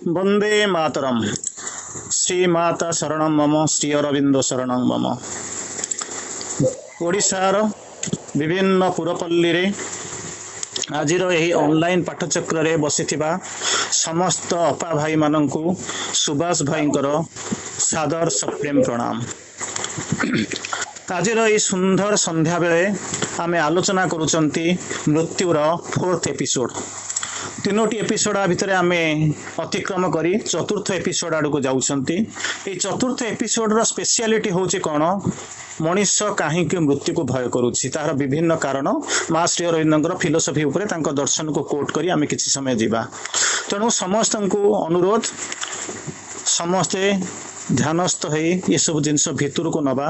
वंदे मातरम। श्रीमाता शरणं मम, श्री अरविंद शरणं मम। ओडिशार विभिन्न पुरपल्ली रे आजिर यही ऑनलाइन पाठचक्र रे बसिथिबा समस्त अपा भाई माननकु सुभाष भाईंकर सादर सप्रेम प्रणाम। आजिर यही सुंदर संध्या बेले आमे आलोचना करूचंती मृत्युर 4th एपिसोड। तीनोटी एपिसोड भितर आमे अतिक्रम करी चतुर्थ एपिसोड आड़ को जाउछंती। ए चतुर्थ एपिसोड रो स्पेशलिटी होची कोन, मनीष कहीं मृत्यु को भय करुच्ची तार विभिन्न कारण माँ श्री अरविंदर फिलोसफी उपरे तांको दर्शन को कोट करी आमे किछि समय जीवा। तेणु समस्त को अनुरोध समस्ते ध्यानस्थ है ये सब जिनस भितर को नबा,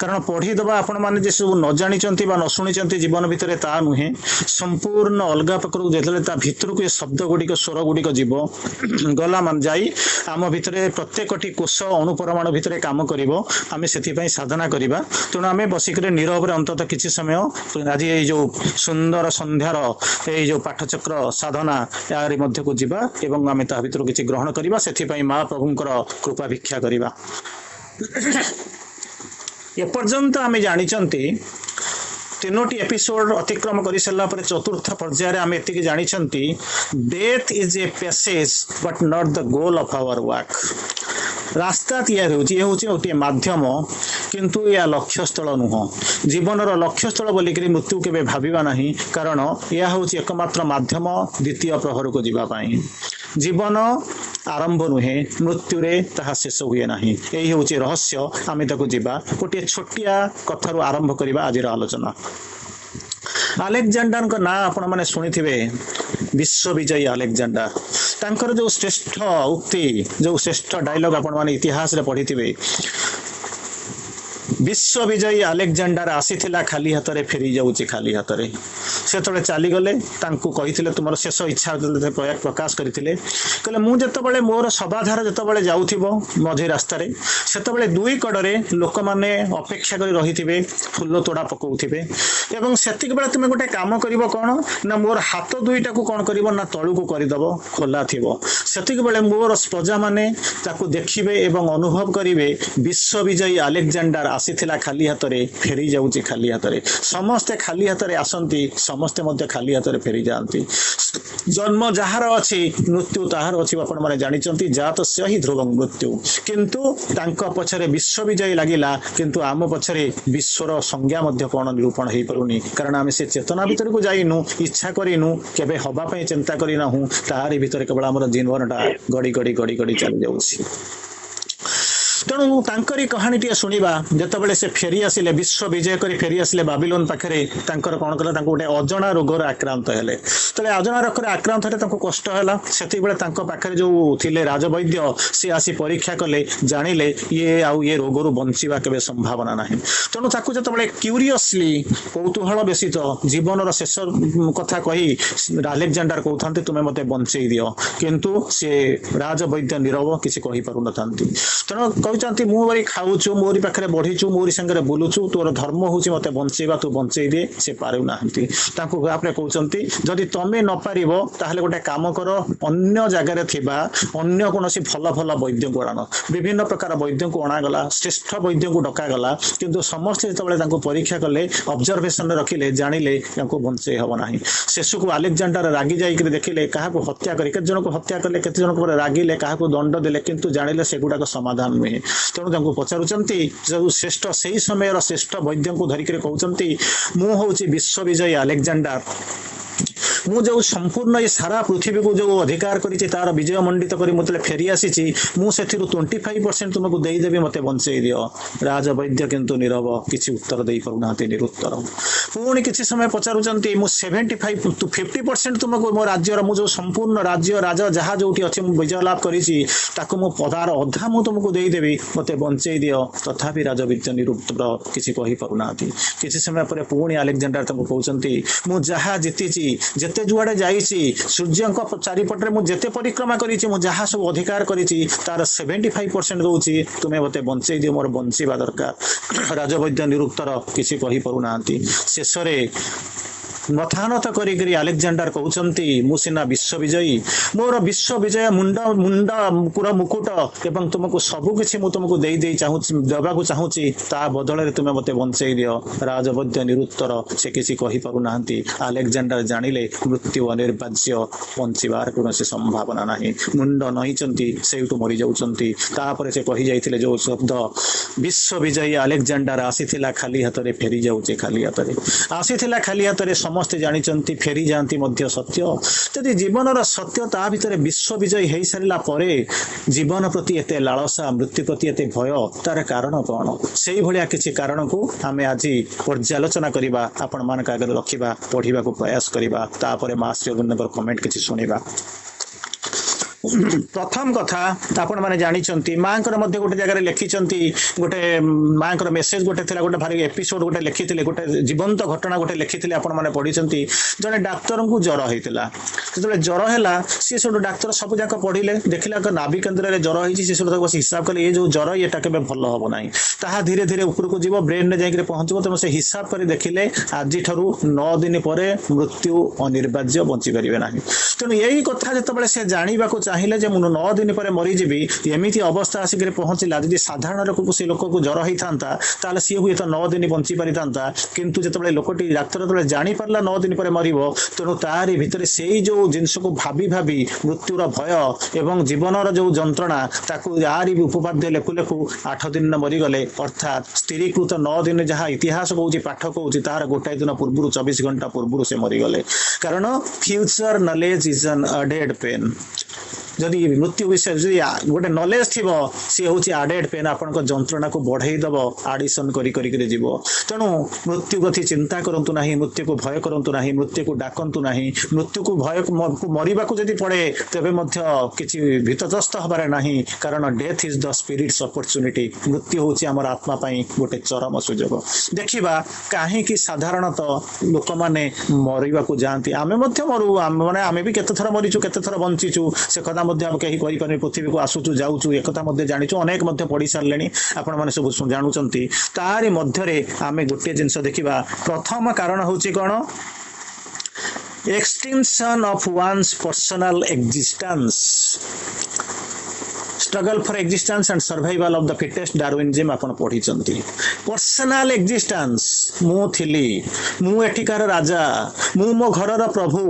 कारण पढ़ीदबा आपण मैंने जे सब न जानी न शुणी जीवन भितर ता नुहे संपूर्ण अलग प्रकार जो ता भितर को ये शब्द गुड़िक स्वर गुड़िक जीव गला मान जाई आम भितर प्रत्येकटी कोष अणुपरमाणु भितर काम करिवो। आमे सेथिपई साधना करिबा। तेणु आमे बसिकर नीरव अंतत किछि समय आज ये जो सुंदर संध्यार ये जो पाठचक्र साधना यार मध्य को जीवा एवं आमे ता भितर किछि ग्रहण करिबा। सेथिपई माँ प्रभुंकर कृपा भिक्षा करिबा। एपर्यंत आमे जानिचंती तीनोटी एपिसोड अतिक्रम कर सारा पर चतुर्थ पर्यायर आमे एतिक जानिचंती death is a passage but not the goal of our work. रास्ता तैयारी होती माध्यम किंतु या लक्ष्यस्थल नुह। जीवनर लक्ष्यस्थल बोलिक मृत्यु केबे भाबिबा नहीं, कारण यह हूँ एकमात्र माध्यम द्वितीय प्रहर को जीवाई। जीवन आरंभ नुहे, मृत्यु रे ताहा शेष हुए नहीं। यही हूँ रहस्य। आमे ताकू जीवा गोटे छोटिया कथारू आरंभ करबा आजिर आलोचना। अलेक्जेंडर का ना आपण माने सुनिथिबे, विश्व विजयी अलेक्जेंडर। तांकर जो श्रेष्ठ उक्ति जो श्रेष्ठ डायलॉग आपण माने इतिहास रे पढ़िथिबे, विश्व विजयी अलेक्जेंडर आसीथिला खाली हाथ रे फेरी जाउची खाली हाथ रे। से तळे चाली गले, तांकू कहिथिले तुमर शेष इच्छा प्रकाश करिथिले। कहले मु जतबळे मोर सभाधार जतबळे जाउथिबो मझे रास्ता रे, सेतबळे दुई कड़े लोक माने अपेक्षा करी रहिथिबे, फुल्लो तोड़ा पकाउथिबे एवं सेतिक बेला तुमे गोटे काम करिवो कोन ना मोर हाथ दुईटा को कोन करिवो ना तळु को करिदबो खोला थिबो। सेतिक बेले मोर प्रजा माने ताकू देखिबे एवं अनुभव करिवे विश्व विजयी अलेक्जेंडर आसीथिला खाली हाथ रे फेरी जाउची खाली हाथ रे। समस्ते खाली हाथ रे आसंती, समस्ते मध्य खाली हाथ रे फेरी जाती। जन्म जहार अछि मृत्यु ताहार अछि आपण माने जानिचंती। जातस्य हि ध्रुवं मृत्यु, किंतु तांको पछरे विश्व विजयी लागिला, किंतु आम पछरे विश्वर संज्ञा मध्य कोन निरूपण हेई परुनी। कारण आमे से चेतना भीतर को जाइनु, इच्छा करिनु, केबे हबा पई चिंता करिनाहु। ताहारी भीतर केवल हमर जीवनटा गड़ी गड़ी गड़ी गड़ी चली जाउछि। तेणु तांकरी कहानी टी शुणा जिते से फेरी आसिले, विश्व विजय करी फेरी आसिले बाबिलोन पाखे, तांकर कौन कले गोटे अजणा रोगर आक्रांत हेले। तले अजणा रोगर आक्रांत हेले तांको कष्ट हैला। सेति बेले तांको पाखे जो थिले राजवैद्य से आसी परीक्षा कले, जानिले ये आउ ये रोगरु बंचिबा केबे संभावना नाही। तेणु ताकू जतबेले क्यूरियसली कौतूहल बेसित जीवनर शेष कथा कही अलेक्जेंडर कहथांते तुमे मते बंचेई दियो, किंतु से राजवैद्य नीरव किसी कहि पारु नथांती। तेणु कहते मुझे खाऊचु, मोरी पाखे बढ़ीचु, मोरी संगे बुलुचु, तोर धर्म हूँ मत बंचेबा, तू बंचेई दे। से पारुना कहते जदि तमें न पार ताहले गोटे काम कर, अन्य जगार थिबा अन्य कौन भल भल वैद्य को आण। विभिन्न प्रकार वैद्य को अणागला, श्रेष्ठ वैद्य को डकागला, किंतु समस्ते जो परीक्षा कले, ऑब्जर्वेशन रखिले, जानिले बंचेई हम ना। शेष को अलेक्जेंडर रागी जाइक देखिले, क्या हत्या कर, केते जन को हत्या कले, केते जन को रागिले, क्या दंड देले, किंतु जानिले सेगुड़ाक समाधान नुहे। तेणु पचारुचंती जो श्रेष्ठ से समय श्रेष्ठ वैद्य को धरिक कहते मु हूँ विश्व विजयी अलेक्जेंडर। मु जो संपूर्ण ये सारा पृथ्वी को जो अधिकार करी तार विजय मंडित करी मतलब फेरी आसी मुझे 25% तुमको देदेवी मत बंचई दियो। राज वैद्य किंतु नीरव किसी उत्तर दे पारना निरुत्तर। पुणी किसी समय पचारुचंती मु 75 to 50% तुमको मो राज्यर मु जो संपूर्ण राज्य राजा जहाँ जो अच्छे विजय लाभ करी पदार अधा मु तुमको देदेवी मत बंचई दियो। तथापि राजवैद्य निरुत्तर किसी कही पारना। किसी समय पर पुणी अलेक्जेंडर कहते मु जहाँ जीति जेते जुआड़े जाइछि सूर्य चारिपटे मु जेते परिक्रमा करिछि मु जहाँ सब अधिकार करिछि तार 75% दउछि तुमे मते बंचई दियो मोर बंचिबा दरकार। राजवैद्य निरुत्तर किसी कहि परुनांती। शेषरे मथानत करी आलेक्जेंडर कहउचंती मु सिना विश्व विजयी मोर विश्व विजय मुंड मुंड पूरा मुकुट एवं तुमको सबु किछि मु तुमको देई देई चाहू देबाकू चाहूची ता बदल तुमे मते बंचेई दियो राजवैद्य निरुत्तर से किसी कहि पारु नाहंती आलेक्जेंडर जानिले मृत्यु अनिर्वाज्य बंचिबार कोनोसी संभावना नाही मुंड नहिचंती सेउटु मरि जाउचंती तापर से कहि जाइथिले जो शब्द विश्व विजयी आलेक्जेंडर आसीथिला खाली हातरे फेरी जाउचे खाली हातरे आसीथिला खाली हातरे समस्त जानिचंती फेरी जांती मध्य सत्य जदि जीवनर सत्य ता भितरे विश्व विजयी हेई सारिला परे जीवन प्रति एते लालसा मृत्यु प्रति एते भय तार कारण कोन सेही भलिया किछि कारण को आमे आज पर्यालोचना करिबा आपण मान का आगे रखिबा पढिबा को प्रयास करिबा तापरे मास्टर अरविंदर कमेंट किछि सुनिबा प्रथम कथा आपण माने जानिचंती मांकर मध्ये गोटे जगह लिखिचंती गोटे मांकर मेसेज गोटे थिला गोटे भारी एपिसोड गोटे लिखिथिले गोटे जीवंत घटना गोटे लिखिथिले आपण माने पढिचंती जने डाक्टर को ज्वर होइतिला जेतले ज्वर हैला से सब डाक्टर सब जाक पढिले देखिला क नाभि केंद्र रे ज्वर होइची से सब हिसाब कले ए जो ज्वर एटा केबे भलो होबो नाही ताहा धीरे धीरे ऊपर को जीवो ब्रेन ने जाइके पहुंचबो त से हिसाब करी देखिले आज ठरू 9 दिन परे मृत्यु अनिर्वाज्य बंची परिबे नाही तनु एही कथा जेतबेले से जानिबा को चाहिले जे मु 9 दिन परे मरि जीवी एमिति अवस्था आसिक पहुंचला यदि साधारण लोक को से लोक को ज्वर होई थांता ताले सी हुए तो 9 दिन बंची पारि थांता किंतु जेतबेले लोकटी डाक्टर तबे जानि परला 9 दिन परे मरिबो तनु तारी भितरे सेही जो जिंस को भाबी भाबी मृत्युर भय एवं जीवनर जो जंत्रणा ताकू यारी उपपाद्य लेखु लेखु 8 दिन मरि गले अर्थात स्थिरीकृत 9 दिन जहाँ इतिहास कहूची पाठ कहूची तार गोटाए दिन पूर्व 24 घंटा पूर्व से मरि गले कारण future knowledge is an added pain जदि मृत्यु विषय जदि गोटे नॉलेज थी सी हूँ आडेड पेन आपण जंत्रणा को बढ़ई दब आडिशन करी जीव तेणु मृत्यु कथि चिंता करंतु नाही मृत्यु को भय करंतु नाही मृत्यु को डाकंतु नाही मृत्यु को भय मरिबा को जदि पड़े तेबे मध्य किछि भीतग्रस्त हबारे नाही कारण death is the spirit's opportunity मृत्यु होछि हमर आत्मा पई गोटे चरम सुजोग देखिबा काहे कि साधारणतः लोक माने मरिबा को जानती आमे मध्य मरु माने आमे भी केते थरा मरिचु केते थरा बंचिचु से कथा मध्य हम कहीं करि पारे पृथ्वी को आसुचु जाउचु एक कथा मध्य जानिचु अनेक मध्य पढी सारलेनी आपण माने सब जानुचंती तारि मध्य रे आमे गोटे जिंस देखिबा प्रथम कारण होची कोन extension of one's personal existence struggle for existence and survival of the fittest Darwinism आपण पढी चंती पर्सनल एक्जिस्टेंस मु थिली मु एठिकार राजा मु मो घरर प्रभु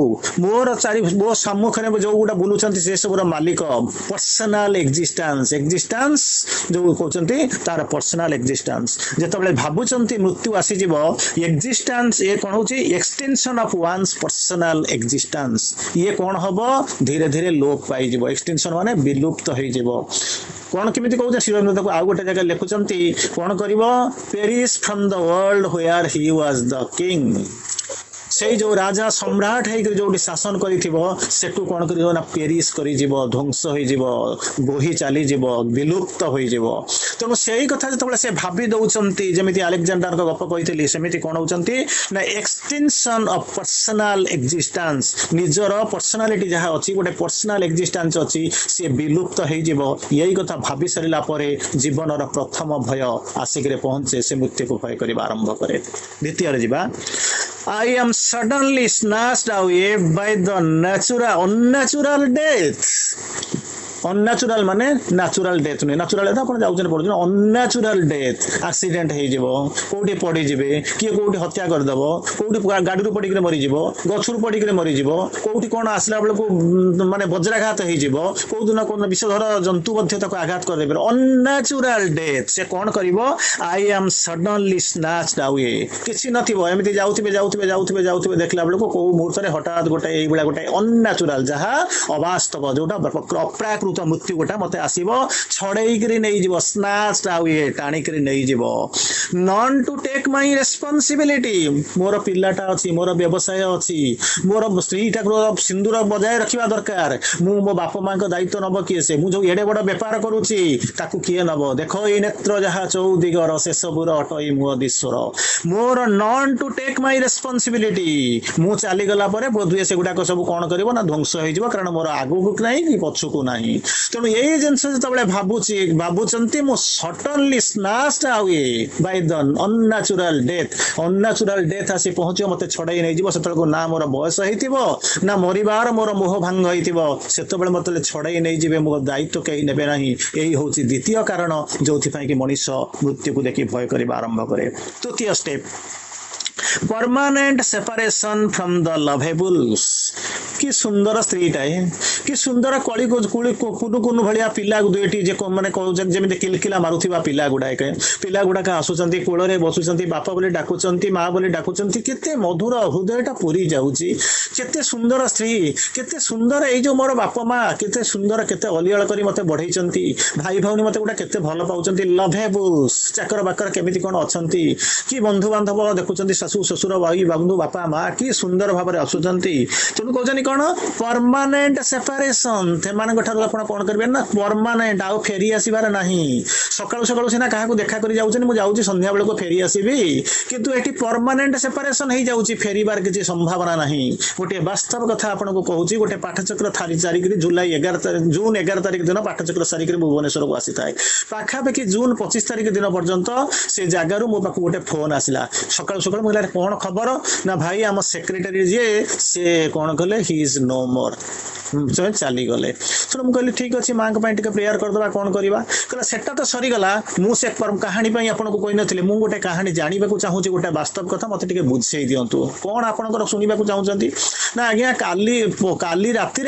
मोर चारि मो सम्मुख रे जो गुडा बुलु चंती से सब मालिक पर्सनल एक्जिस्टेंस एक्जिस्टेंस जो कहउचंती तार पर्सनल एक्जिस्टेंस जेतबेले भाबु चंती मृत्यु आसी जीवो एक्जिस्टेंस ए कोन होची extension of one's personal existence ये कोन हबो धीरे धीरे लोप पाई जीवो एक्सटेंशन माने विलुप्त होई जीवो कौन केमिति कहउछ शिवनंद को आउ गोटे जगह लिखुचंती कौन करिवो perish from the world where he was the king से जो राजा सम्राट है जो शासन करिथिबो सेटु कोन करिवो ना पेरिश करि जीवो ध्वंस होई जीवो बोही चली जीवो विलुप्त होई जीवो तो सेही कथा जतबेले से भाबी दउचंती जेमिति अलेक्जेंडर को गप कहितली सेमिति कोन होचंती ना एक्सटेंशन ऑफ पर्सनल एक्जिस्टेंस निजर पर्सनालिटी जहा अछि गोटे पर्सनल एक्जिस्टेंस अछि से विलुप्त होई जीवो यही कथा भाबी सरिला परे जीवनर प्रथम भय आसिकरे पहुंचे से मृत्यु को भय करिबा आरंभ करे द्वितीय रे जीवा I am suddenly snatched away by the unnatural death. Unnatural माने नेचुरल डेथ नहीं नेचुरल डेथ आपण जाउछन पडुछन अननेचुरल डेथ एक्सीडेंट हे जीवो कोठी पड़ी जिवे किए कोठी हत्या कर दबो कोठी गाडी रु पड़ी के मरि जीवो गछुर पड़ी के मरि जीवो कोठी कोन आसला बेले को माने वज्राघात हे जीवो को दिन कोन विषधर जंतु मध्य तक आघात कर देबे अननेचुरल डेथ से कोन करिवो I am suddenly snatched away किछि नथिबो एमिति जाउथिबे देखला बेले को मुहूर्त रे हठात गोटे एई बेला गोटे अननेचुरल जहा अवास्तव जोटा अप्राकृत मृत्यु गोटा मते आसीबो छड़ेई करी नै जीवो स्नैच्ड अवे टाणी करी नै जीवो none to take my responsibility मोर पिल्लाटा अछि मोर व्यवसाय अछि मोर स्त्रीटा को सिंदूर बजाय रखिबा दरकार मु मो बाप मां को दायित्व नब किए से मु जो एडे बड़ व्यापार करूची ताकू किए नब देखो ए नेत्र जहा चौदिगर से सबुर अटई मु दिश्वर मोर none to take my responsibility मु चाली गला परे बोधुए से गुडा को सब कोन करबो ना ध्वंस होई जीवो कारण मोर आगु को नाही कि पछु को नाही ତେଣୁ ଏଇ ଜିନିଷ ଯେତେବେଳେ ଭାବୁଛନ୍ତି ମୁଁ ସଡନଲି ସ୍ନାଚ୍ଡ ଆୱେ ବାଇ ଦ ଅନନ୍ୟାଚୁରାଲ ଡେଥ ଆସି ପହଞ୍ଚିବ, ମତେ ଛଡେଇ ନେଇଯିବ। ସେତେବେଳକୁ ନା ମୋର ବୟସ ହେଇଥିବ ନା ମରିବାର ମୋର ମୋହ ଭଙ୍ଗ ହେଇଥିବ, ସେତେବେଳେ ମତେ ଛଡେଇ ନେଇଯିବେ, ମୋ ଦାୟିତ୍ୱ କେହି ନେବେ ନାହିଁ। ଏଇ ହଉଛି ଦ୍ୱିତୀୟ କାରଣ ଯୋଉଥିପାଇଁ କି ମଣିଷ ମୃତ୍ୟୁକୁ ଦେଖି ଭୟ କରିବା ଆରମ୍ଭ କରେ। ତୃତୀୟ step, permanent separation from the lovables. कि सुंदर स्त्रीटाए, कि सुंदर कली कुनु कुनु भलिया पिला दुईटी जे माने जेमिति किलकिला मारुथिबा पिला गुडाक आसुचंती, कोଳରେ बसुचंती, बापा बोली डाकुचंती, माँ बोली डाकुचंती, केते मधुर हृदयटा पूरी जाउची। केते सुंदर स्त्री, केते सुंदर एई जो मोर बापा माँ, केते सुंदर, केते अलिअल करी मते बढ़ैचंती, भाई भौनी मते गुडा केते भल पाउचंती। लवेबल्स, चाकर बाकर केमिति कोन अछंती, कि बंधु बांधव देखुचंती, शाशु शशुर भाई बंधु बापा माँ कि सुंदर भाव आसुचंती। तेणु कहते कौन परमानेंट सेपरेशन, कौन करेंगे ना परमानेंट आउ फेरी आसबार ना। सकाळु सकाळु सिना क्या देखा कर जाऊँ संध्या बेल को फेरी आसबि, किंतु एटी परमानेंट सेपरेशन हो जाऊँगी, फेरबार किसी संभावना ना। गोटे वास्तव कथा आपको कहूँ, गोटे पाठचक्र सारिक जुलाई 11 जून 11 तारिख दिन पाठचक्र सारिक भुवनेश्वर को आसी था। पाखापाखि जून 25 तारिख दिन पर्यंत से जगार मो पाक गोटे फोन आसला। सकाळु सकाळु मुझे कौन खबर ना भाई आम सेक्रेटरी जी से कौन कले ही इज नो मोर, चली गले। सुन मुझे ठीक अच्छे माँ के प्रेयर करदे कौन करवा, कहला सेटा तो सरीगला। मुझे कहानी आपको कही नी, मुझे गोटे कहानी जानवा चाहूँगी, गोटे वास्तव कथा मत बुझे दिंतु कौन आपंकर शुणा चाहते ना। आज्ञा काली राति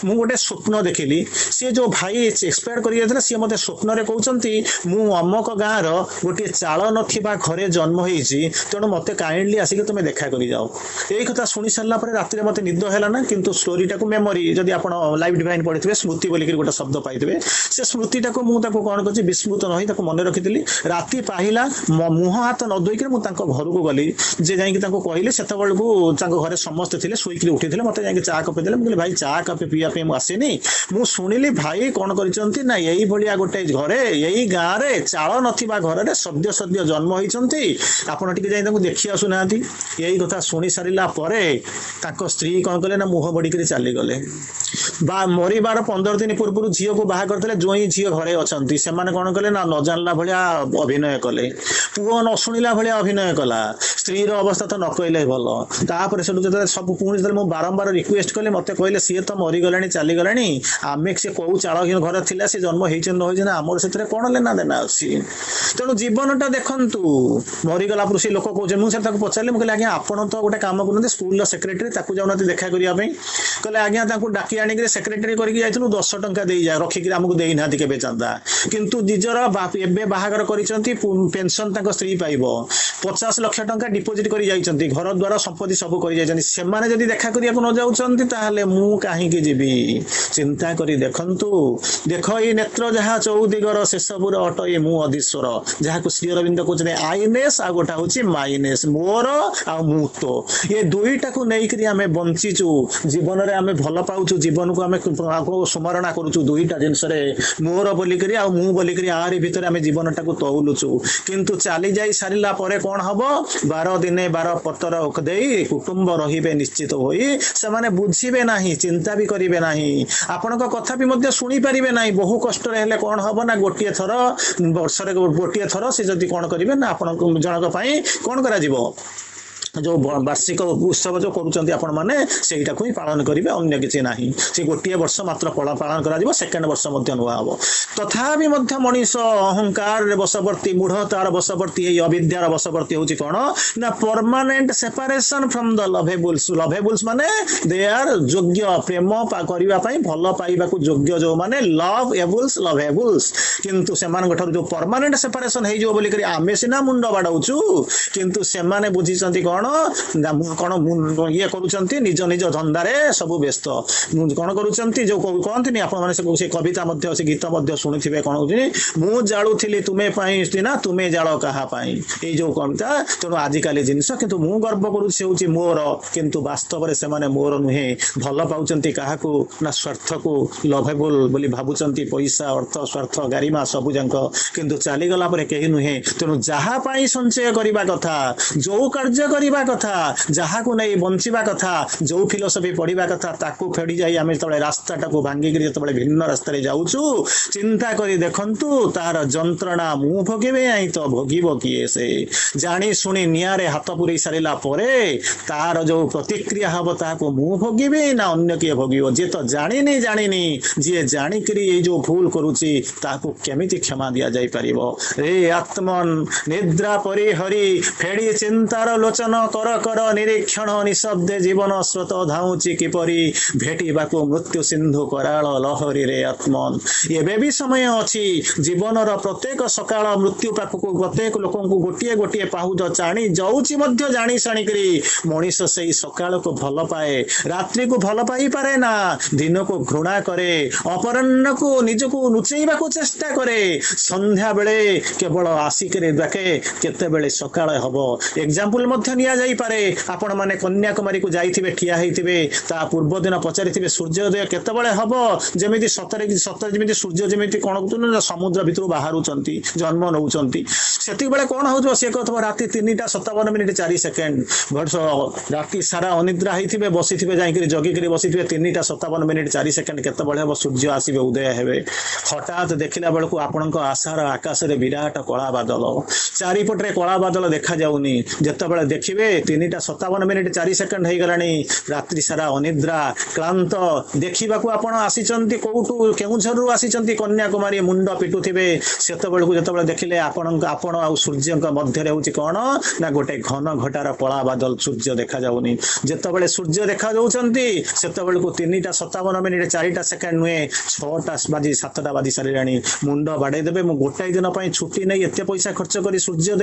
मुझे गोटे स्वप्न देखिली, सी जो भाई एक्सपायर कर सी मत स्वप्न कहते मु अमक गाँव गोटे चाल ना घरे जन्म होती, तेणु मत काइंडली आसिक तुम देखा कर जाओ। यही कथा शुणी सारा राति मत निद है ना, किंतु स्टोरीटा को मेमोरी जदि आप लाइव डिवाइन पढ़ी स्मृति बोलिक गोटे शब्द पाइबे, से स्मृतिटा को मुझे कौन कर विस्मृत नही मन रखी। राति पाहिला मुह हाथ न धोईक घर को गली, जे जाकि कहली से घरे समस्ते थे शोक उठी मत जा चा कपे दे, मुझे भाई चा कपे पीवाई आसेनी, मुझे शुणिली भाई कौन करते ना यही भाया गोटे घरे यही गाँव में चाल ना घर सद्य सद्य जन्म होती, आपड़ टे देखी आसुना। यही कथा शुणी सारा स्त्री कौन कले ना मुह बड़ी चली गले। मरबार 15 दिन पूर्व झील को बाहा करते जो ही झील घरे अच्छा से कौन कले ना न जानला भाया अभिनय कले, पुओ न शुणिला भाया अभिनय कला, स्त्री अवस्था तो न कहले भल। तापर से सब पुणी मुझे बारंबार रिक्वेस्ट कले, मत कहले सी तो मरीगला चलीगला, आम से कौ चाल घर थी से जन्म होती ना आमर से कौन लेना देना अच्छी। तेणु जीवनटा देखु मरीगला से लोक कहते मुझे पचारे मुझे आज्ञा आपड़ तो गोटे कम करते स्कूल सेक्रेटरी जाऊना देखा करने, कहले आज्ञा डाकी आनिक सेक्रेटरी करके 10 टंका दे जा रखिक आमको देना के चांदा, किंतु निजर एवं बाहागर कर पेंशन स्त्री पाइब 50 लाख टंका डिपोजिट कर घर द्वारा संपत्ति सब कर देखा करने न जाऊँगी मु कहीं जीवी। चिंता करी देखंतु, देख ये नेत्र जहाँ चौदिगर से सबूर अट ये मु अधीश्वर, जहाँ को श्री अरविंद कहते आईनेस आ गोटा हूँ माइनेस, मोर आ मु तो ये दुईटा को लेकिन आम बंचीचु जीवन में आम भल पाचु, जीवन को आम स्मरणा करुचु दुईटा जिनस मोर बोलिक आ मु बोलिक आरी भितर आम जीवन टाक तौलुचु, किंतु चली जाई सारिला परे कौन हम 12 दिने 12 पतर दे कुटुंब रे निश्चित होई से माने बुझीबे नहीं, चिंता भी करिवे नहीं, आपण कथा भी मध्य शुणी पारिबे नहीं। बहु कष्ट हेले कौन हम ना गोटे थर वर्ष गोटे थर से जदि कौन करेंगे ना आपण जनक कौन करा जीवो जो वार्षिक उत्सव जो करुँच आपण मैंने से पालन करेंगे, अन्य किसी ना से गोटे वर्ष मात्र पालन कर सेकेंड वर्ष नुआ हम। तथापि मनीष अहंकार बशवर्ती मूढ़तार बशवर्ती अविद्यार बशवर्ती हूँ कौन ना परमानेंट सेपरेशन फ्रॉम द लवेबल्स। लवेबल्स माने दे आर योग्य प्रेम करने भल पाइबा योग्य जो माने लव एबल्स लवेबल्स, किंतु से जो परमानेंट सेपरेशन हो आम सीना मुंड बाड़ाऊचु, किंतु से बुझी कौन कौन ये करुँच निज निज धंदारे सब व्यस्त कौन करुँच जो कहते आप से कविता से गीत शुणी कौन मु जालुली तुम्हें ना तुम्हें जाल क्या जो कविता। तेणु आजिकल जिनस किंतु मु गर्व करुँच मोर, किंतु वास्तव से मोर नुहे भल पाँच क्या ना स्वार्थ को लवेबल बोली भावुंट पैसा अर्थ स्वार्थ गारिमा सबू जाक, किंतु चलीगला कहीं नुहे। तेणु जहाँपाई संचय करने कथा जो कार्य ବଞ୍ଚିବା କଥା, ଯାହାକୁ ନେଇ ବଞ୍ଚିବା କଥା, ଯୋଉ ଫିଲୋସଫି ପଢିବା କଥା ତାକୁ ଫେଡ଼ି ଯାଇ ଆମେ ଯେତେବେଳେ ରାସ୍ତାଟାକୁ ଭାଙ୍ଗିକିରି ଯେତେବେଳେ ଭିନ୍ନ ରାସ୍ତାରେ ଯାଉଛୁ, ଚିନ୍ତା କରି ଦେଖନ୍ତୁ ତାର ଯନ୍ତ୍ରଣା ମୁଁ ଭୋଗିବେ ନାହିଁ ତ ଭୋଗିବ କିଏ? ସେ ଜାଣି ଶୁଣି ନିଆଁରେ ହାତ ପୁରେଇ ସାରିଲା ପରେ ତାର ଯୋଉ ପ୍ରତିକ୍ରିୟା ହବ ତାହାକୁ ମୁଁ ଭୋଗିବି ନା ଅନ୍ୟ କିଏ ଭୋଗିବ? ଯିଏ ତ ଜାଣିନି, ଯିଏ ଜାଣିକିରି ଏଇ ଯୋଉ ଭୁଲ କରୁଛି ତାହାକୁ କେମିତି କ୍ଷମା ଦିଆଯାଇ ପାରିବ? ରେ ଆତ୍ମନ୍ ନିଦ୍ରା ପରି ହରି ଫେଡ଼ି ଚିନ୍ତାର ଲୋଚନ କର କର ନିରୀକ୍ଷଣ ନିଶବ୍ଦେ ଜୀବନ ସ୍ରୋତ ଧାଉଁଛି କିପରି ଭେଟିବାକୁ ମୃତ୍ୟୁ ସିନ୍ଧୁ କରାଳ ଲହରୀରେ ଆତ୍ମନ୍। ଏବେ ବି ସମୟ ଅଛି। ଜୀବନର ପ୍ରତ୍ୟେକ ସକାଳ ମୃତ୍ୟୁ ପାଖକୁ ପ୍ରତ୍ୟେକ ଲୋକଙ୍କୁ ଗୋଟିଏ ଗୋଟିଏ ପାହୁଜ ଚାଣି ଯାଉଛି ମଧ୍ୟ ଜାଣି ଜାଣିକିରି ମଣିଷ ସେଇ ସକାଳକୁ ଭଲ ପାଏ, ରାତ୍ରିକୁ ଭଲ ପାଇପାରେ ନା, ଦିନକୁ ଘୃଣା କରେ, ଅପରାହ୍ନକୁ ନିଜକୁ ଲୁଚେଇବାକୁ ଚେଷ୍ଟା କରେ, ସନ୍ଧ୍ୟା ବେଳେ କେବଳ ଆସିକିରି ଦେଖେ କେତେବେଳେ ସକାଳ ହବ। ଏକ୍ସାମ୍ପଲ ମଧ୍ୟ ନିଆଯାଇପାରେ। ଆପଣ ମାନେ କନ୍ୟାକୁମାରୀକୁ ଯାଇଥିବେ, ଠିଆ ହେଇଥିବେ, ତା ପୂର୍ବ ଦିନ ପଚାରିଥିବେ ସୂର୍ଯ୍ୟୋଦୟ କେତେବେଳେ ହବ, ଯେମିତି ସତରେ ଯେମିତି ସୂର୍ଯ୍ୟ ଯେମିତି କଣ କହୁଛନ୍ତି ନା ସମୁଦ୍ର ଭିତରୁ ବାହାରୁଛନ୍ତି, ଜନ୍ମ ନେଉଛନ୍ତି। ସେତିକିବେଳେ କଣ ହଉଥିବ? ସେ କହୁଥିବ ରାତି 3:57:04। ରାତି ସାରା ଅନିଦ୍ରା ହେଇଥିବେ, ବସିଥିବେ, ଯାଇକିରି ଜଗିକିରି ବସିଥିବେ, 3:57:04 କେତେବେଳେ ହବ ସୂର୍ଯ୍ୟ ଆସିବେ, ଉଦୟ ହେବେ। ହଠାତ୍ ଦେଖିଲା ବେଳକୁ ଆପଣଙ୍କ ଆଶାର ଆକାଶରେ ବିରାଟ କଳା ବାଦଲ, ଚାରିପଟରେ କଳା ବାଦଲ ଦେଖାଯାଉନି। ଯେତେବେଳେ ଦେଖିବେ 3:57:04 ହେଇଗଲାଣି, ରାତ୍ରି ସାରା ଅନିଦ୍ରା କ୍ଳାନ୍ତ, ଦେଖିବାକୁ ଆପଣ ଆସିଛନ୍ତି କୋଉଠୁ, କେଉଁଝରରୁ ଆସିଛନ୍ତି କନ୍ୟାକୁମାରୀ, ମୁଣ୍ଡ ପିଟୁଥିବେ। ସେତେବେଳକୁ ଯେତେବେଳେ ଦେଖିଲେ ଆପଣ ଆଉ ସୂର୍ଯ୍ୟଙ୍କ ମଧ୍ୟରେ ହଉଛି କଣ ନା ଗୋଟେ ଘନ ଘଟାର କଳା ବାଦଲ, ସୂର୍ଯ୍ୟ ଦେଖାଯାଉନି। ଯେତେବେଳେ ସୂର୍ଯ୍ୟ ଦେଖାଯାଉଛନ୍ତି ସେତେବେଳକୁ 3:57:04 ନୁହେଁ, 6:07 ବାଜି ସାରିଲାଣି। ମୁଣ୍ଡ ବାଡେଇ ଦେବେ, ମୁଁ ଗୋଟାଏ ଦିନ ପାଇଁ ଛୁଟି ନେଇ ଏତେ ପଇସା ଖର୍ଚ୍ଚ କରି ସୂର୍ଯ୍ୟ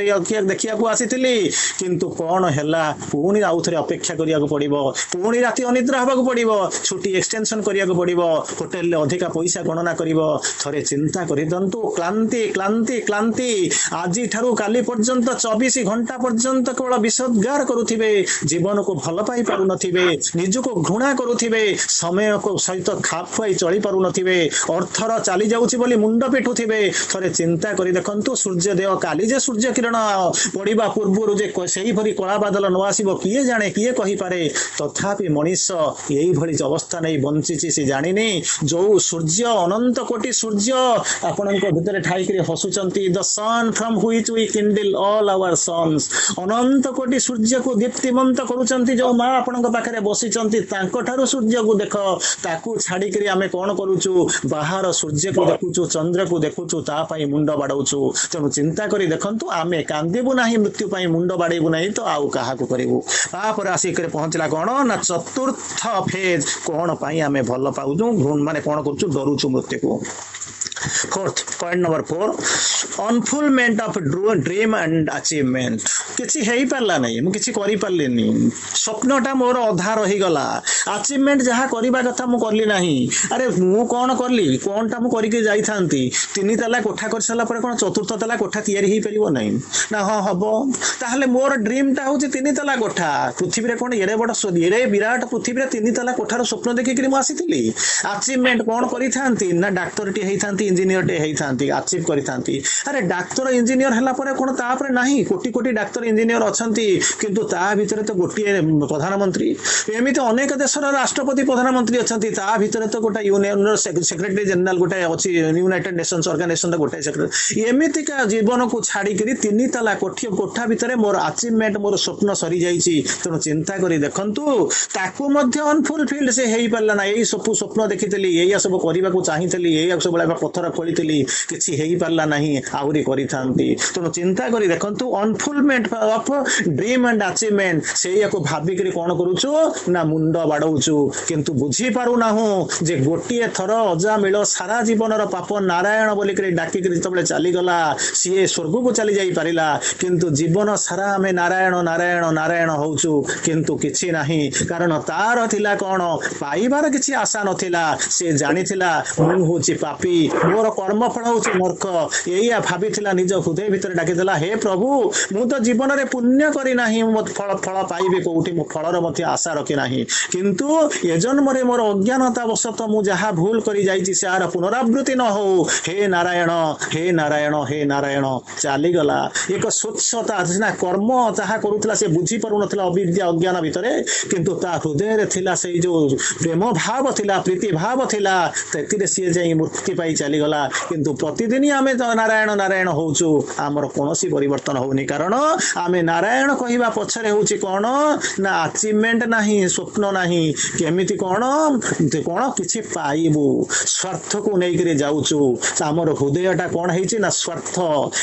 ଦେଖିବାକୁ ଆସିଥିଲି, କିନ୍ତୁ କଣ ହେଲା? ପୁଣି ଆଉଥରେ ଅପେକ୍ଷା କରିବାକୁ ପଡିବ, ପୁଣି ରାତି ଅନିଦ୍ରା ହେବାକୁ ପଡିବ, ଛୁଟି ଏକ୍ସଟେନସନ କରିବାକୁ ପଡିବ, ହୋଟେଲରେ ଅଧିକା ପଇସା ଗଣନା କରିବ। ଥରେ ଚିନ୍ତା କରିଦିଅନ୍ତୁ, କ୍ଳାନ୍ତି କ୍ଳାନ୍ତି କ୍ଳାନ୍ତି। ଆଜି ଠାରୁ କାଲି ପର୍ଯ୍ୟନ୍ତ 24 ଘଣ୍ଟା ପର୍ଯ୍ୟନ୍ତ କେବଳ ବିଷୋଦ୍ଗାର କରୁଥିବେ, ଜୀବନକୁ ଭଲ ପାଇ ପାରୁନଥିବେ, ନିଜକୁ ଘୃଣା କରୁଥିବେ, ସମୟକୁ ସହିତ ଖାପ ଖୁଆଇ ଚଳି ପାରୁନଥିବେ, ଅର୍ଥର ଚାଲି ଯାଉଛି ବୋଲି ମୁଣ୍ଡ ପିଟୁଥିବେ। ଥରେ ଚିନ୍ତା କରି ଦେଖନ୍ତୁ, ସୂର୍ଯ୍ୟୋଦୟ କାଲି ଯେ ସୂର୍ଯ୍ୟ କିରଣ ପଡିବା ପୂର୍ବରୁ ଯେ ସେଇଭଳି କଳା ବାଦଲ ନ ଆସିବ କିଏ ଜାଣେ, କିଏ କହିପାରେ? ତଥାପି ମଣିଷ ଏଇଭଳି ଅବସ୍ଥା ନେଇ ବଞ୍ଚିଛି, ସେ ଜାଣିନି ଯୋଉ ସୂର୍ଯ୍ୟ, ଅନନ୍ତ କୋଟି ସୂର୍ଯ୍ୟ ଆପଣଙ୍କ ଭିତରେ ଠାଇକିରି ହସୁଛନ୍ତି, the sun from which ዊ kindle all our suns, ଅନନ୍ତ କୋଟି ସୂର୍ଯ୍ୟକୁ ଦୀପ୍ତିମନ୍ତ କରୁଛନ୍ତି ଯୋଉ ମା ଆପଣଙ୍କ ପାଖରେ ବସିଛନ୍ତି, ତାଙ୍କ ଠାରୁ ସୂର୍ଯ୍ୟକୁ ଦେଖ। ତାକୁ ଛାଡିକିରି ଆମେ କଣ କରୁଛୁ? ବାହାର ସୂର୍ଯ୍ୟକୁ ଦେଖୁଛୁ, ଚନ୍ଦ୍ରକୁ ଦେଖୁଛୁ, ତା ପାଇଁ ମୁଣ୍ଡ ବାଡଉଛୁ। ତେଣୁ ଚିନ୍ତା କରି ଦେଖନ୍ତୁ, ଆମେ କାନ୍ଦିବୁ ନାହିଁ ମୃତ୍ୟୁ ପାଇଁ, ମୁଣ୍ଡ ବାଡେଇବୁ ନାହିଁ ତ ଆଉ କାହାକୁ କରିବୁ? ତାପରେ ଆସିକରି ପହଞ୍ଚିଲା କଣ ନା ଚତୁର୍ଥ ଫେଜ, କଣ ପାଇଁ ଆମେ ଭଲ ପାଉଛୁ, ମାନେ କଣ କରୁଛୁ, ଡରୁଛୁ ମୃତ୍ୟୁକୁ। Point number 4, unfulfilment of dream and achievement. କିଛି ହେଇପାରିଲା ନାହିଁ, ମୁଁ କିଛି କରିପାରିଲିନି, ସ୍ୱପ୍ନଟା ମୋର ଅଧା ରହିଗଲା, ଆଚିଭମେଣ୍ଟ ଯାହା କରିବା କଥା ମୁଁ କଲି ନାହିଁ। ଆରେ ମୁଁ କଣ କଲି, କଣଟା ମୁଁ କରିକି ଯାଇଥାନ୍ତି? 3 ତାଲା କୋଠା କରିସାରିଲା ପରେ କଣ 4ର୍ଥ ତାଲା କୋଠା ତିଆରି ହେଇପାରିବ ନାହିଁ ନା? ହଁ ହବ। ତାହେଲେ ମୋର ଡ୍ରିମଟା ହଉଛି 3 ତାଲା କୋଠା। ପୃଥିବୀରେ କଣ ଏଡେ ବଡ ଏଡେ ବିରାଟ ପୃଥିବୀରେ 3 ତାଲା କୋଠାର ସ୍ୱପ୍ନ ଦେଖିକିରି ମୁଁ ଆସିଥିଲି। ଆଚିଭମେଣ୍ଟ କଣ କରିଥାନ୍ତି ନା ଡାକ୍ତରଟି ହେଇଥାନ୍ତି, ଇଞ୍ଜିନିୟରଟେ ହେଇଥାନ୍ତି, ଆଚିଭ କରିଥାନ୍ତି। ଆରେ ଡାକ୍ତର ଇଞ୍ଜିନିୟର ହେଲା ପରେ କଣ ତାପରେ ନାହିଁ? କୋଟି କୋଟି ଡାକ୍ତର ଇଞ୍ଜିନିୟର ଅଛନ୍ତି, କିନ୍ତୁ ତା ଭିତରେ ତ ଗୋଟିଏ ପ୍ରଧାନମନ୍ତ୍ରୀ, ଏମିତି ଅନେକ ଦେଶର ରାଷ୍ଟ୍ରପତି ପ୍ରଧାନମନ୍ତ୍ରୀ ଅଛନ୍ତି, ତା ଭିତରେ ତ ଗୋଟେ ୟୁନିୟନର ସେକ୍ରେଟାରୀ ଜେନେରାଲ ଗୋଟେ ଅଛି, ୟୁନାଇଟେଡ ନେସନ୍ସ ଅର୍ଗାନାଇଜେସନର ଗୋଟେ ସେକ୍ରେଟାରୀ। ଏମିତିକା ଜୀବନକୁ ଛାଡିକିରି 3 ତାଲା କୋଠା ଭିତରେ ମୋର ଆଚିଭମେଣ୍ଟ, ମୋର ସ୍ୱପ୍ନ ସରିଯାଇଛି। ତେଣୁ ଚିନ୍ତା କରି ଦେଖନ୍ତୁ, ତାକୁ ମଧ୍ୟ ଅନଫୁଲଫିଲ୍ଡ ସେ ହେଇପାରିଲା ନା। ଏଇ ସବୁ ସ୍ୱପ୍ନ ଦେଖିଥିଲି, ଏଇଆ ସବୁ କରିବାକୁ ଚାହିଁଥିଲି, ଏଇଆ ସବୁ ପଥର ଖୋଳିଥିଲି, କିଛି ହେଇପାରିଲା ନାହିଁ, ଆହୁରି କରିଥାନ୍ତି। ତେଣୁ ଚିନ୍ତା କରି ଦେଖନ୍ତୁ, ଅନଫୁଲମେଣ୍ଟ ଅଫ ଡ୍ରିମ୍ ଆଣ୍ଡ ଆଚିଭମେଣ୍ଟ, ସେଇଆକୁ ଭାବିକିରି କଣ କରୁଛୁ ନା ମୁଣ୍ଡ ବାଡଉଛୁ। କିନ୍ତୁ ବୁଝି ପାରୁନାହୁଁ ଯେ ଗୋଟିଏ ଥର ଅଜାମିଳ ସାରା ଜୀବନର ପାପ ନାରାୟଣ ବୋଲିକିରି ଡାକିକିରି ଯେତେବେଳେ ଚାଲିଗଲା, ସିଏ ସ୍ୱର୍ଗକୁ ଚାଲି ଯାଇ ପାରିଲା। କିନ୍ତୁ ଜୀବନ ସାରା ଆମେ ନାରାୟଣ ନାରାୟଣ ନାରାୟଣ ହଉଛୁ, କିନ୍ତୁ କିଛି ନାହିଁ। କାରଣ ତାର ଥିଲା କଣ, ପାଇବାର କିଛି ଆଶା ନଥିଲା। ସେ ଜାଣିଥିଲା ମୁଁ ହଉଛି ପାପୀ, ମୋର कर्मफल हूँ मूर्ख या भाई निज हृदय भितर डाकिदेला हे प्रभु मु तो जीवन में पुण्य करना फल फल पाइबी कौटी फलर मध्य आशा रखी ना किंतु ए जन्म मोर अज्ञानता वशत मु जहाँ भूल कर जार पुनरावृत्ति न हो हे नारायण हे नारायण हे नारायण चलीगला एक स्वच्छता सीना कर्म जहाँ करूला से बुझी पार ना अविद्या अज्ञान भितर किंतु ता हृदय थिला से जो प्रेम भाव थिला प्रीति भाव थिला तेतिरे सी जाई मुक्ति पाई चलीगला किंतु प्रतिदिन आम नारायण नारायण होचु आमर कौन परिवर्तन होनी कारण आम नारायण कहवा पछरे होची कौन ना अचीवमेंट नाही स्वप्न नाही केमिति कौन कौन किछि पाइबू स्वार्थ को लेकर जाऊचु आमर हृदयटा कौन है ना स्वार्थ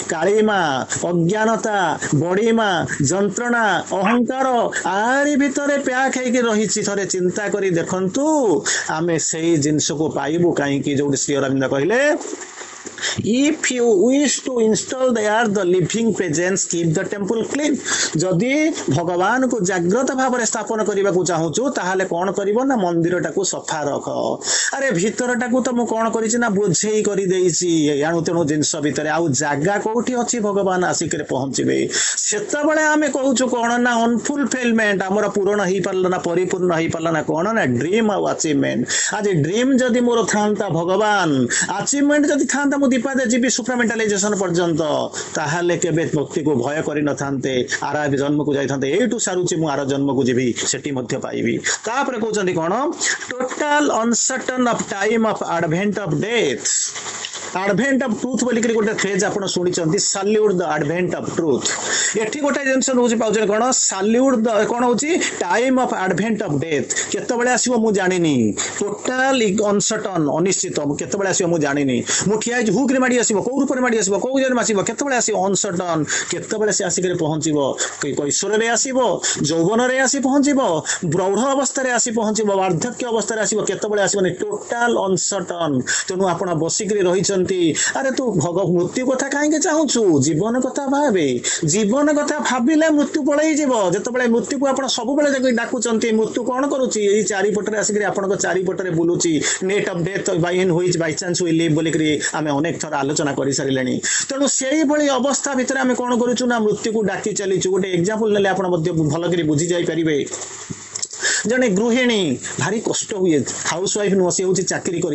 कालीमा अज्ञानता बड़ीमा जंत्रणा अहंकार आरी भितर प्याक होकर रही थे चिंता करी देखंतु आमे से जिनस को पाइबू कहीं जो श्री अरविंद कहले If you wish to install there the living presence, keep the temple clean. जदि भगवान को जाग्रत भाव में स्थापन करने को चाहूँ ताहले कौन करिवो ना मंदिर टाकू सफा रख अरे भीतर टाकू तो मु कौन करिछि ना बुझेई करि देइछि याणु तेणु जिनस भितर आउ जागा कोठी अछि भगवान आसिक पहुँचे सेतबेले आमे कहूछु कौन ना अनफुलफिलमेंट आमर पूर्ण हो पारला ना परिपूर्ण हो पारला ना कौन ना ड्रीम आउ अचीवमेंट आज ड्रीम जदि मोर था भगवान अचीवमेंट जदि था दीपादे जीवी सुप्रामेंटालाइजेशन पर्यंत ताहले केबे भक्ति को भय करि न थांते आरा जन्म को जाइथांते एटू सारुची मु आरा जन्म को जीवी सेठी मध्य पाइबी तापर कहउचंदी कोन total uncertain of time of advent of death advent of truth बोली करी गोटे फ्रेज आपण सुनिचंती salute the advent of truth एठी गोटे जिंस होची पाउचन कोन सल्यूट द कोन होची time of advent of death केतबेले आसीबो मु जानिनी टोटल अनसर्टेन अनिश्चित मु केतबेले आसीबो मु जानिनी मु ठिया हुकरे माडी आसीबो को रूप रे माडी आसीबो को जन आसीबो केतबेले आसीबो अनसर्टेन केतबेले से आसी करे पहुंचीबो कैशोर रे आसीबो यौवन रे आसी पहुंचीबो प्रौढ़ अवस्था रे आसी पहुंचीबो वार्धक्य अवस्था रे आसीबो केतबेले आसीबो टोटल अनसर्टेन तेनु आपण बसिकरी रही अरे तू मृत्यु कथा कहीं चाहूचु जीवन कथा भावे जीवन कथा भाविले मृत्यु पलई जीव जिते मृत्यु को आप सब डाकुंट मृत्यु कौन करुच्ची चारिपटे आसिक आप चारिपटे बुलूची net of death by in which by chance we live बोलिक आम अनेक थर आलोचना कर सारे तेणु से अवस्था भितर आम कौन करुचु ना मृत्यु को डाकी चलीचु गोटे एग्जांपल ने भल बुझी जापरेंगे जड़े गृहिणी भारी कष्ट हुए हाउस वाइफ नुह सी हूँ चाकरी कर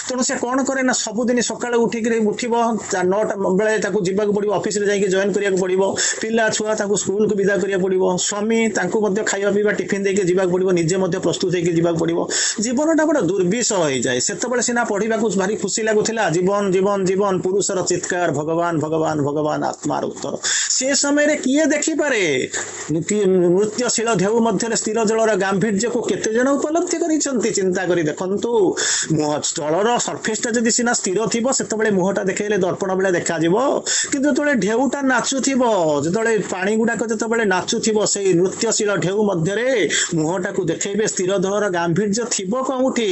तेणु से कौन करे ना सबुदिन सका उठिक उठब 9टा बेले जावाक पड़ो ऑफिस रे जाके जॉइन करिया पड़ो पिला छुआ स्कूल को विदा करिया पड़ो स्वामी खाଇବା पीवा टिफिन देके जावाक पड़ो निजे प्रस्तुत होकर जावाक पड़ो जीवनटा बड़ा दुर्विषह हो जाए से सीना पढ़ा भारी खुशी लगुला जीवन जीवन जीवन पुरुषर चित्कार भगवान भगवान भगवान आत्मार उत्तर से समय किए देखिपारे नृत्यशील ढेउ मध्य स्थिर जलर गांभीर्य को केते जन उपलब्धि करिसंती चिंता करी देखंतु मुह जलर सरफेसटा जदि सिना स्थिर थिबो सेतबेले मुहटा देखेले दर्पण बेले देखा जिवो किंतु जतबेले ढेउटा नाचुथिबो जतबेले पानी गुडाक जतबेले नाचुथिबो सेही नृत्यशील ढेउ मध्य रे मुहटा को देखेबे स्थिर जलर गांभीर्य थिबो कोउठी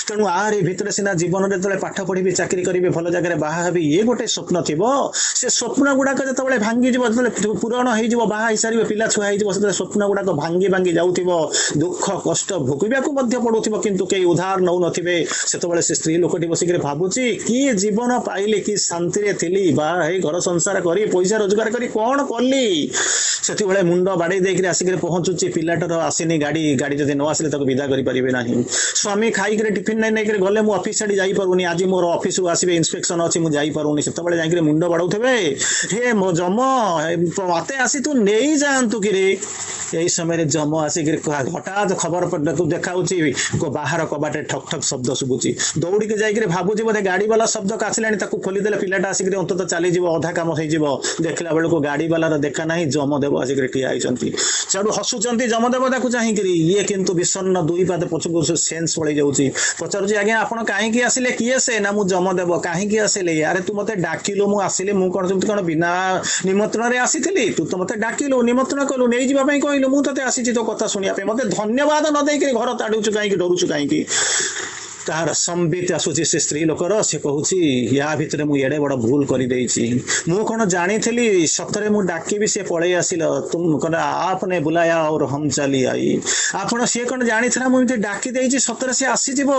तेणु आरे भितर सिना जीवन रे जतबेले पाठ पढिबे चाकरी करिबे भल जगह रे बाहा हेबे ये गोटे स्वप्न थिबो से स्वप्न गुडाक जतबेले भांगी जिवो जतबेले पूरण होई जिवो बाहा हिसारिबे पिला छुआ होई जिवो सेतबेले स्वप्न गुडाक भांगी भांगी जाउथिबो दुख कष्ट भोगवाक पड़ू किंतु कई उधार नौ नथिबे सेतबेले से स्त्री लोकटी बसिक भावुची कि जीवन पाइले कि शांति रे थिली बा हे घर संसार करी पैसा रोजगार करी कौन कली से मुंड बाड़े देकर आसिक पहुंचुची पिलाटर आसीनी गाड़ी गाड़ी जब न आसिले ताको विदा करि परिबे नाही स्वामी खाइक टिफिन नहीं नहीं गले मु ऑफिस साड़ी जाई पारुनी आज मोर ऑफिस को आसीबे इंस्पेक्शन अछि मु जाई पारुनी सेतबेले जाई मुंड बाड़ौथबे हे मो जम मते आसी तू नहीं जांतु कि रे यही समय जम आसिक हठात खबर देखा बाहर कबाटे ठक ठक शब्द शुभुची दौड़ी के जाकर भावुची बोधे गाड़ी वाला शब्द आसला खोलीदे पिलाटा आसिक अंत चली अधा कम हो देखला बेलू गाड़ी वालार देखा ना जमदेव आसिक ठिया होती चढ़ू हसुंच जमदेव ताकू चाहिए ये किंतु विषन्न दुई पाद पछक सेन्स पड़े जाऊँगी पचारुची आज्ञा आप कहीं आसिले किए से ना मुझ जमदेव कहीं आसिले अरे तू मत डाकिलु मु आसिले मु कौन बिना निमंत्रण रे आसी तू तो मत डाकिलु निमंत्रण कलु नहीं जावाई कहलु मुझे आसी तो कथा शुणा मत धन्यवाद न देकर घर ताड़ुचु कहीं डरुचु कहीं तार संबित आसुची से स्त्री लोकर से कहूची या भितर मु एडे बड़ भूल कर देइची मु कोन जानी थली सतरे मु डाकी भी से पळे आसिल तुम कोन आपने बुलाया और हम चली आई आपण से कोन जानी थला मु डाकी देइची सतरे से आसी जीवो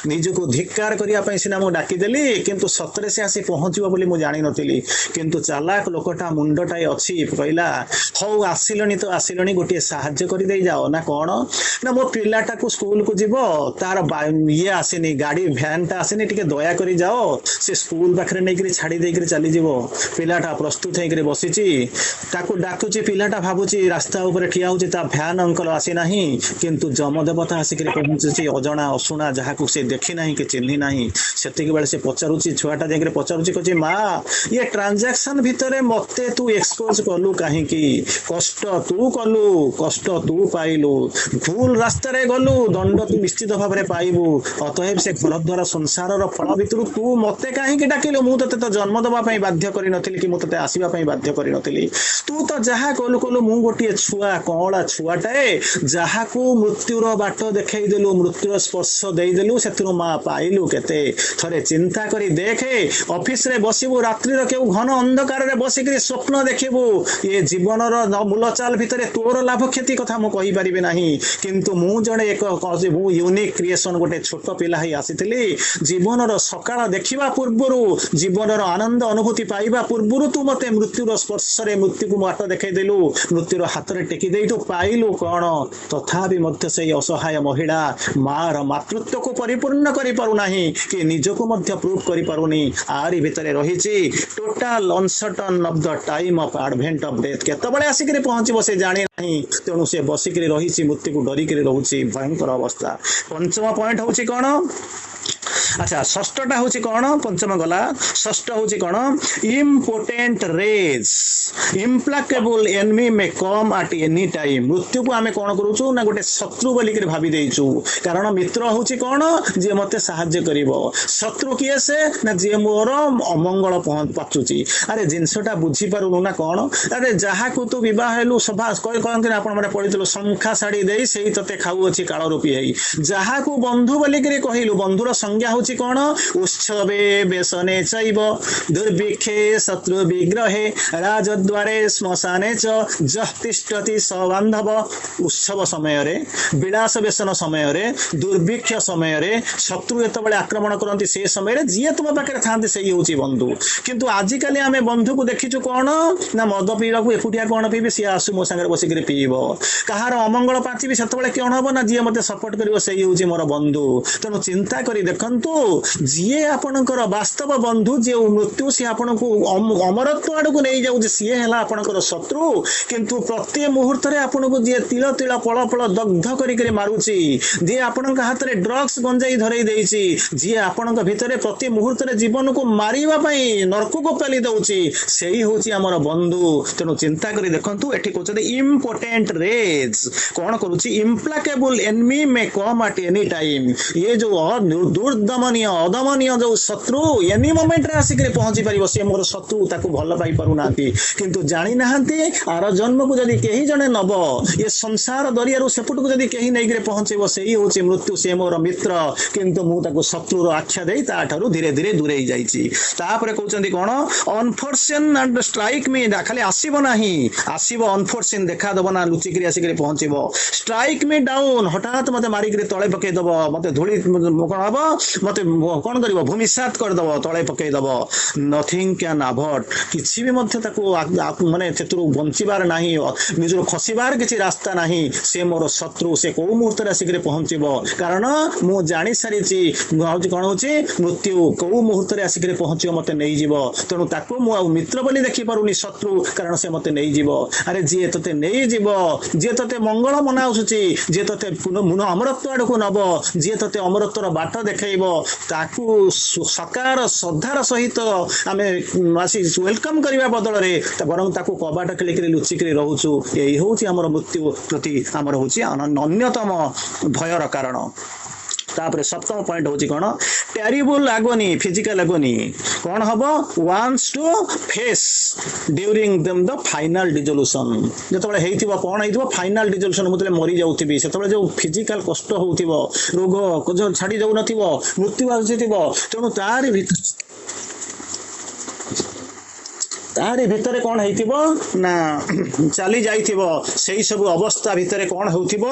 निज को धिक्कार करिया पई सिना मु डाकी देली किंतु सतरे से आसी पहुंचीबो बोली मु जानी नथिली किंतु चालाक लोकटा मुंडटाई अछि कहला हौ आसिलनी तो आसिलनी गोटे सहाय्य कर दे जाओ ना कौन ना मो पिलाटा को स्कूल को जीवो तार ये आसेनी गाड़ी भ्यान टा आसेनी टिके दया करी जाओ से स्कूल पाखरे नै करी छाडी देई करी चली जीवो पिलाटा प्रस्तुत हे करी बसिची ताको डाकुची पिलाटा भाबुची रास्ता ऊपर ठिया होची ता भ्यान अंकल आसी नाही किंतु जमदेवता आसी करी पहुंचुची अजणा असुणा जहा को से देखि नाही के चिन्हि नाही सेतिक बेले से पचारुची छुआटा देई करी पचारुची कहची मां ये ट्रांजैक्शन भितरे मते तू एक्सपोज कलु काहे की कष्ट तू कलु कष्ट तू पाइलु भूल रास्ता रे गलु दंड तू निश्चित भाव रे पाइबु अतएव से घर द्वारा संसार रो फल भितरु तू मते काहे की डाकिलु मु तते तो जन्म दबा पई बाध्य करि नथिली कि मु तते आसीबा पई बाध्य करि नथिली तू तो जहा कलु कलु मु गोटिए छुआ कळा छुआटाए जहा को मृत्यु रो बाट देखाई देलु मृत्यु रो स्पर्श देई देलु सेतिरो मा पाइलु केते थरे चिंता करी देखे ऑफिस रे बसिबु रात्रि रो केउ घन अंधकार रे बसिकरी स्वप्न देखिबु ये जीवन रो मूलचाल भितरे तोर लाभ क्षति कथा मु कहि परिबे नाही किंतु मु जणे एक मु यूनिक क्रिएशन गोटे छोट पिला ही आसीथिली जीवन रो सकाळ देखिबा पूर्वरु जीवन रो आनंद अनुभूति पाइबा पूर्वरु तू मते मृत्यु रो स्पर्श रे मृत्यु को बाट देखाई देलु मृत्यु रो हाथ रे टेकी देई तू पाइलु कोन तथापि मध्य से असहाय महिला मार मातृत्व को परिपूर्ण करि पारु नाही कि निज को मध्य प्रूव करि पारुनी आरी भितरे रहिची total uncertain of the time of advent of death केतबळे आसिकरी पहुंचबो से जानि नाही तेणु से बसिकरी रहिची मृत्यु को डरी करी रहउची भयंकर अवस्था पंचम पॉइंट होची कोन अच्छा षष्ठटा होची कोन पंचम गला षष्ठ होची कोन impotent rage implacable enemy may come at any time मृत्यु को आमे कोन करूछु ना गोटे शत्रु बोली के भाबी देइछु कारण मित्र होची कोन जे मते सहाय्य करिवो शत्रु किए से ना जे मोर अमंगल पहुंचुची अरे जिंसटा बुझी पारुनु ना कोन अरे जहा को तू विवाह हेलु सभा कोइ कोन के आपण माने पढितलो संख्या साडी देई सेही तते खाउ अछि काळ रूपी हेई जहा को बंधु बोली के कहिलु बंधुर संज्ञा होची कोन उत्सवे बेसने चैव दुर्भिक्षे शत्रु विग्रहे राजद्वारे श्मशाने च जह तिष्ठति सबान्धव उत्सव समय रे विलास बेसन समय रे दुर्भिक्ष समय रे शत्रु एतबळे आक्रमण करंती से समय रे जिए तुम पाखरे थांती सेही होची बंधु किंतु आजि काली आमे बंधु को देखिछु कोन ना मद पीवा को एकुटिया कोन पीबे से आसु मो संगे बसी करे पीबो कहार अमंगल पाची भी सेतबळे कोन हबो ना जिए मते सपोर्ट करिवो सेही होची मोर बंधु तनो चिंता करी देखंतु जिए आपणकर वास्तव बंधु जे मृत्यु से आपनको अमरत्व आड़ को नहीं जाऊ सी है आपणकर शत्रु किंतु प्रति मुहूर्त रे आपनको जे तिल तिल पल पल दग्ध करी मारुची जे आपणक हाथ रे ड्रग्स गंजाई धरई देइची जे आपणक भितरे प्रति मुहूर्त रे जीवन को मारिबा पई नरक को पेली दउची सेही होची हमर बंधु तेनु चिंता करी देखंतु एठी कहते इम्पोर्टेंट रेज कोन करूची implacable enemy may come at any time ये जो दुर्दमनीय अदमनीय जो शत्रु एनी मोमेंट रे आसिक पहुंची पारिबो से मोर शत्रु ताको भल पाई पारु नांती किंतु जानि नाहंती आर जन्म को जदी केही जने नब ये संसार दरिया रु सेपुट को जदी केही नै करे पहुंचेबो सेही होची मृत्यु से मोर मित्र किंतु मु ताको शत्रु रो आख्या देई ता ठारू धीरे धीरे दूरेई जाईची तापरे कहउचंदी कोन अनफॉर्चून एंड स्ट्राइक मी खाली आसीबो नाही आसीबो अनफॉर्चून देखा दबो ना लुचि करी आसिक पहुंचेबो स्ट्राइक मी डाउन हठात मते मारी करे तळे पके दबो मते धूली कोन हबो मते कोन करिवो भूमिसात कर दबो तळे पके दबो नथिंग कैन अवॉइड किछि भी मध्य ताको माने तेतुरु बंचिबार नाही निजरो खसिबार किछि रास्ता नाही से मोर शत्रु से को मुहूर्त रे आसिक पहुंचीबो कारण मु जानि सारिछि होची कोन होची मृत्यु को मुहूर्त रे आसिक पहुंचियो मते नै जीवो तणु ताको मु मित्र बोली देखि पारुनी शत्रु कारण से मते नै जीवो अरे जे तते नै जीवो जे तते मंगल मनाउछि जे तते पुनः अमरत्व आडको नबो जे तते अमरत्वर बाट देखाइबो ताकू सकार श्रद्धार सहित आमे आसी वेलकम करिबा बदल रे बरं ताकू कबाट खेलिकरी लुचिकरी रहउछु एही होची हमर मृत्यु प्रति हमर होची अन्यतम भयर कारण तापर सप्तम पॉइंट होची कोन टेरिबल एगोनी फिजिकल एगोनी कोन हबो wants to face during them the final dissolution जतबे हेइथिबो कोन हेइथिबो फाइनल डिसोल्यूशन मुतले मरि जाउथिबी सेतबे जो फिजिकल कष्ट होउथिबो रोग जो छाडी जाउ नथिबो मृत्यु आउथिबो तेणु तारी भितरे कौन हेइथिबो ना चली जाइथिबो सेही सब अवस्था भितरे कौन होउथिबो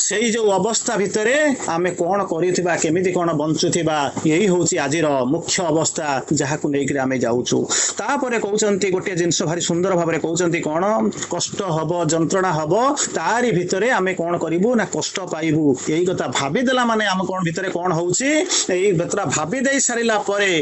सेही जो अवस्था भितरे आमे कौन करिथिबा केमिति कौन बंचुथिबा यही होउची आजिर मुख्य अवस्था जहाकु नेकरी आमे जाउछु तापरे कहउचंती गोटे जिंस भारी सुंदर भाबरे कहउचंती कौन कष्ट हबो जंत्रणा हबो तारी भितरे आमे कौन करिबु ना कष्ट पाइबु यही कथा भाबी देला माने आम कौन भितरे कौन होउची एही बतरा भाबी देई सारिला परे